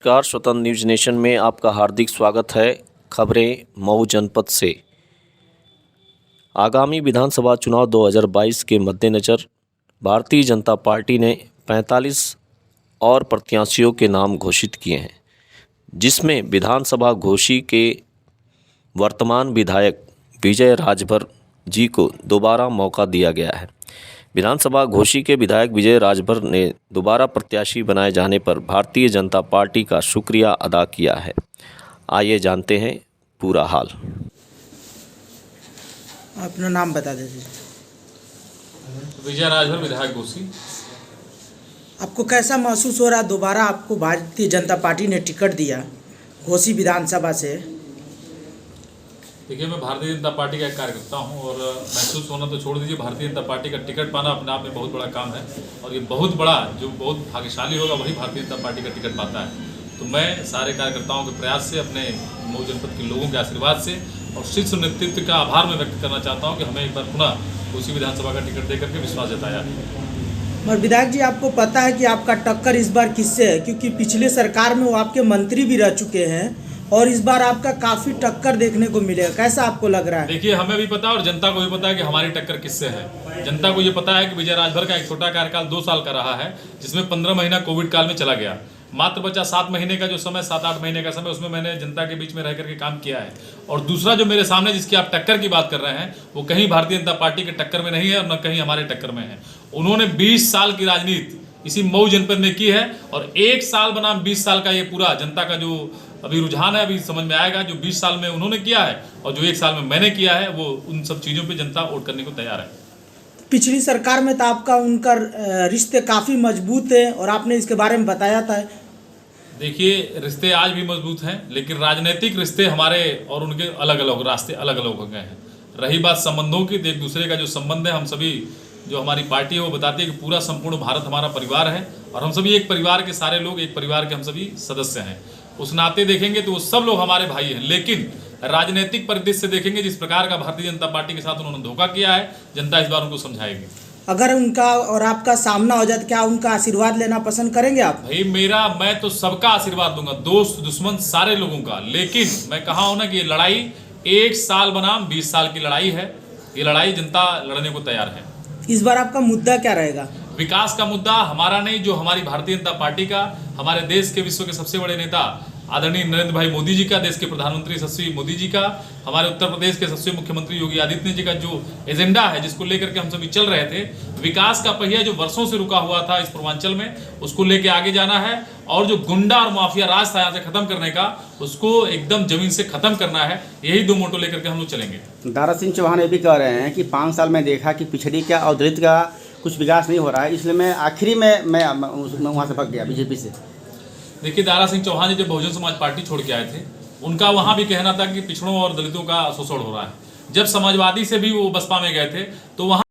नमस्कार, स्वतंत्र news nation में आपका हार्दिक स्वागत है। खबरें मऊ जनपद से। आगामी विधानसभा चुनाव 2022 के मद्देनज़र भारतीय जनता पार्टी ने 45 और प्रत्याशियों के नाम घोषित किए हैं, जिसमें विधानसभा घोषी के वर्तमान विधायक विजय राजभर जी को दोबारा मौका दिया गया है। विधानसभा घोषी के विधायक विजय राजभर ने दोबारा प्रत्याशी बनाए जाने पर भारतीय जनता पार्टी का शुक्रिया अदा किया है। आइए जानते हैं पूरा हाल। अपना नाम बता दीजिए। विजय राजभर, विधायक घोषी। आपको कैसा महसूस हो रहा है दोबारा आपको भारतीय जनता पार्टी ने टिकट दिया घोसी विधानसभा से? देखिए, मैं भारतीय जनता पार्टी का एक कार्यकर्ता हूं और महसूस होना तो छोड़ दीजिए, भारतीय जनता पार्टी का टिकट पाना अपने आप में बहुत बड़ा काम है और ये बहुत बड़ा, जो बहुत भाग्यशाली होगा वही भारतीय जनता पार्टी का टिकट पाता है। तो मैं सारे कार्यकर्ताओं के प्रयास से, अपने मऊ जनपद के लोगों के आशीर्वाद से और शीर्ष नेतृत्व का आभार मैं व्यक्त करना चाहता हूँ कि हमें एक बार पुनः उसी विधानसभा का टिकट देकर के विश्वास जताया। और विधायक जी, आपको पता है कि आपका टक्कर इस बार किससे है? क्योंकि पिछले सरकार में वो आपके मंत्री भी रह चुके हैं और इस बार आपका काफ़ी टक्कर देखने को मिलेगा। कैसा आपको लग रहा है? देखिए, हमें भी पता है और जनता को भी पता है कि हमारी टक्कर किससे है। जनता को ये पता है कि विजय राजभर का एक छोटा कार्यकाल 2 साल का रहा है, जिसमें 15 महीना कोविड काल में चला गया। मात्र बचा 7 महीने का जो समय, 7-8 महीने का समय, उसमें मैंने जनता के बीच में रह करके काम किया है। और दूसरा जो मेरे सामने जिसकी आप टक्कर की बात कर रहे हैं, वो कहीं भारतीय जनता पार्टी के टक्कर में नहीं है और न कहीं हमारे टक्कर में है। उन्होंने 20 साल की राजनीति इसी मऊ जनपद में की है और 1 साल बनाम 20 साल का ये पूरा जनता का जो अभी रुझान है, अभी समझ में आएगा। जो 20 साल में उन्होंने किया है और जो 1 साल में मैंने किया है, वो उन सब चीज़ों पे जनता वोट करने को तैयार है। पिछली सरकार में तो आपका उनका रिश्ते काफ़ी मजबूत है और आपने इसके बारे में बताया था। देखिए, रिश्ते आज भी मजबूत हैं, लेकिन राजनीतिक रिश्ते हमारे और उनके अलग अलग रास्ते अलग अलग हो गए हैं। रही बात संबंधों की, एक दूसरे का जो संबंध है, हम सभी जो हमारी पार्टी है वो बताती है कि पूरा संपूर्ण भारत हमारा परिवार है और हम सभी एक परिवार के सारे लोग, एक परिवार के हम सभी सदस्य हैं। उस नाते देखेंगे तो वो सब लोग हमारे भाई हैं, लेकिन राजनीतिक परिदृश्य से देखेंगे जिस प्रकार का भारतीय जनता पार्टी के साथ उन्होंने धोखा किया है, जनता इस बार उनको समझाएगी। अगर उनका और आपका सामना हो जाए तो क्या उनका आशीर्वाद लेना पसंद करेंगे आप? भाई, मैं तो सबका आशीर्वाद दूंगा, दोस्त दुश्मन सारे लोगों का। लेकिन मैं कहा हूं ना कि ये लड़ाई 1 साल बनाम 20 साल की लड़ाई है। ये लड़ाई जनता लड़ने को तैयार है। इस बार आपका मुद्दा क्या रहेगा? विकास का मुद्दा हमारा नहीं, जो हमारी भारतीय जनता पार्टी का, हमारे देश के, विश्व के सबसे बड़े नेता आदरणीय नरेंद्र भाई मोदी जी का, देश के प्रधानमंत्री यशस्वी मोदी जी का, हमारे उत्तर प्रदेश के यशस्वी मुख्यमंत्री योगी आदित्यनाथ जी का जो एजेंडा है, जिसको लेकर के हम सभी चल रहे थे, विकास का पहिया जो वर्षों से रुका हुआ था इस पूर्वांचल में, उसको लेके आगे जाना है और जो गुंडा और माफिया राज था यहाँ से खत्म करने का, उसको एकदम जमीन से खत्म करना है। यही 2 मोटो लेकर के हम लोग चलेंगे। दारा सिंह चौहान ये भी कह रहे हैं कि 5 साल में देखा कि पिछड़ी का और दलित का कुछ विकास नहीं हो रहा है, इसलिए मैं आखिरी में मैं वहाँ से भाग गया बीजेपी से। देखिए, दारा सिंह चौहान जी जब बहुजन समाज पार्टी छोड़ के आए थे, उनका वहाँ भी कहना था कि पिछड़ों और दलितों का शोषण हो रहा है। जब समाजवादी से भी वो बसपा में गए थे तो वहाँ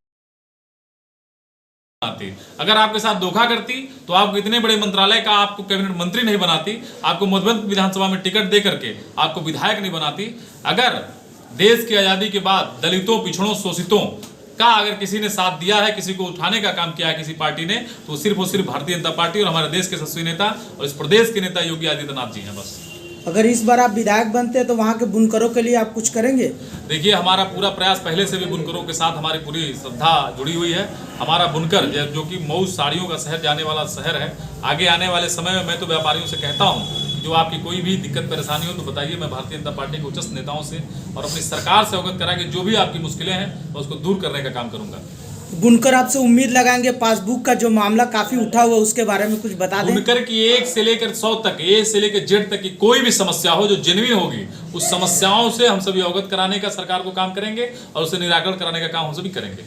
अगर आपके साथ धोखा करती तो आपको इतने बड़े मंत्रालय का आपको कैबिनेट मंत्री नहीं बनाती, आपको मधुबन विधानसभा में टिकट दे करके आपको विधायक नहीं बनाती। अगर देश की आज़ादी के बाद दलितों, पिछड़ों, शोषितों का अगर किसी ने साथ दिया है, किसी को उठाने का काम किया है किसी पार्टी ने, तो सिर्फ और सिर्फ भारतीय जनता पार्टी और हमारे देश के यशस्वी नेता और इस प्रदेश के नेता योगी आदित्यनाथ जी हैं बस। अगर इस बार आप विधायक बनते हैं तो वहाँ के बुनकरों के लिए आप कुछ करेंगे? देखिए, हमारा पूरा प्रयास पहले से भी बुनकरों के साथ हमारी पूरी श्रद्धा जुड़ी हुई है। हमारा बुनकर जो कि मऊ साड़ियों का शहर जाने वाला शहर है, आगे आने वाले समय में मैं तो व्यापारियों से कहता हूँ जो आपकी कोई भी दिक्कत परेशानी हो तो बताइए। मैं भारतीय जनता पार्टी के उच्च नेताओं से और अपनी सरकार से अवगत करा कि जो भी आपकी मुश्किलें हैं मैं उसको दूर करने का काम करूंगा। बुनकर आपसे उम्मीद लगाएंगे, पासबुक का जो मामला काफी उठा हुआ उसके बारे में कुछ बता दें। बुनकर की 1 से लेकर 100 तक, A से लेकर Z तक की कोई भी समस्या हो जो जेन्युइन होगी, उस समस्याओं से हम सभी अवगत कराने का सरकार को काम करेंगे और उसे निराकरण कराने का काम हम सभी करेंगे।